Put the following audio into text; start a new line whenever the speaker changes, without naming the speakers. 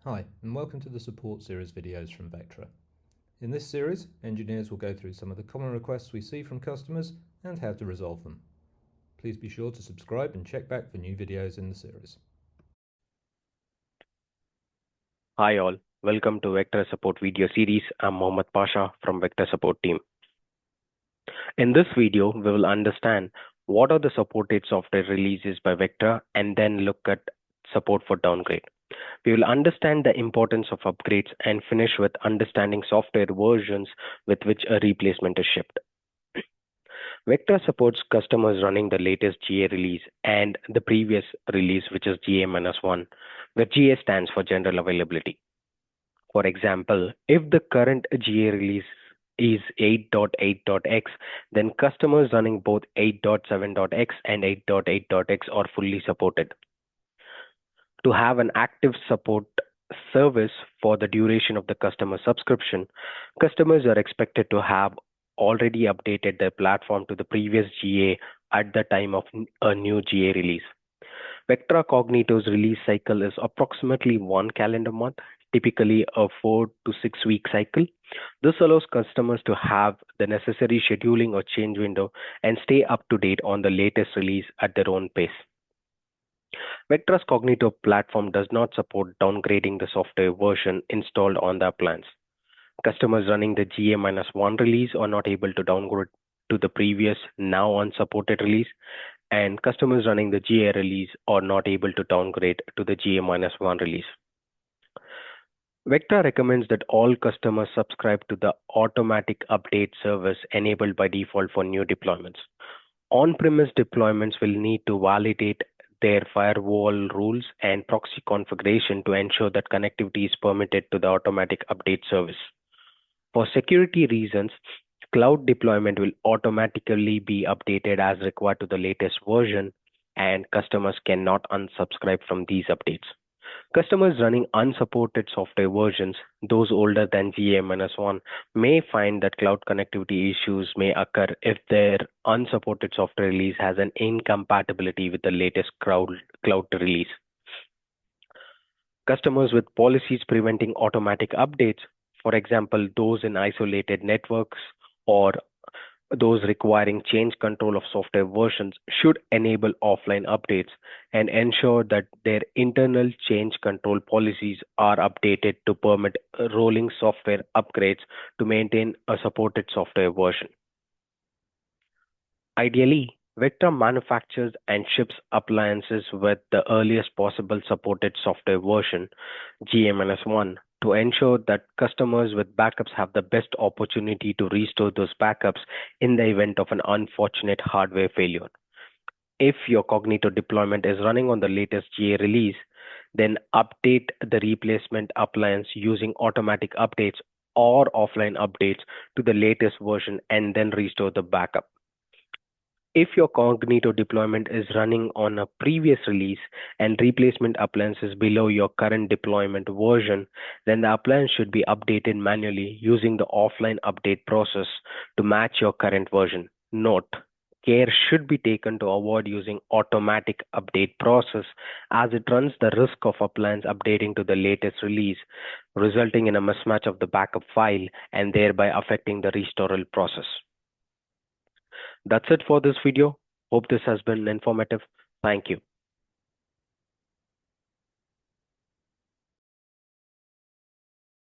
Hi, and welcome to the support series videos from Vectra. In this series, engineers will go through some of the common requests we see from customers and how to resolve them. Please be sure to subscribe and check back for new videos in the series.
Hi all, welcome to Vector Support video series. I'm Mohammad Pasha from Vector Support team. In this video, we will understand what are the supported software releases by Vector and then look at support for downgrade. We will understand the importance of upgrades and finish with understanding software versions with which a replacement is shipped. Vector supports customers running the latest GA release and the previous release, which is GA-1, where GA stands for general availability. For example, if the current GA release is 8.8.x, then customers running both 8.7.x and 8.8.x are fully supported. To have an active support service for the duration of the customer subscription, customers are expected to have already updated their platform to the previous GA at the time of a new GA release. Vectra Cognito's release cycle is approximately 1 calendar month, typically a 4 to 6 week cycle. This allows customers to have the necessary scheduling or change window and stay up to date on the latest release at their own pace. Vectra's Cognito platform does not support downgrading the software version installed on the appliance. Customers running the GA-1 release are not able to downgrade to the previous, now unsupported release, and customers running the GA release are not able to downgrade to the GA-1 release. Vectra recommends that all customers subscribe to the automatic update service enabled by default for new deployments. On-premise deployments will need to validate their firewall rules and proxy configuration to ensure that connectivity is permitted to the automatic update service. For security reasons, cloud deployment will automatically be updated as required to the latest version, and customers cannot unsubscribe from these updates. Customers running unsupported software versions, those older than GA-1, may find that cloud connectivity issues may occur if their unsupported software release has an incompatibility with the latest cloud release. Customers with policies preventing automatic updates, for example, those in isolated networks or those requiring change control of software versions, should enable offline updates and ensure that their internal change control policies are updated to permit rolling software upgrades to maintain a supported software version. Ideally, Vectra manufactures and ships appliances with the earliest possible supported software version, GA-1, to ensure that customers with backups have the best opportunity to restore those backups in the event of an unfortunate hardware failure. If your Cognito deployment is running on the latest GA release, then update the replacement appliance using automatic updates or offline updates to the latest version and then restore the backup. If your Cognito deployment is running on a previous release and replacement appliance is below your current deployment version, then the appliance should be updated manually using the offline update process to match your current version. Note, care should be taken to avoid using automatic update process as it runs the risk of appliance updating to the latest release, resulting in a mismatch of the backup file and thereby affecting the restoral process. That's it for this video. Hope this has been informative. Thank you.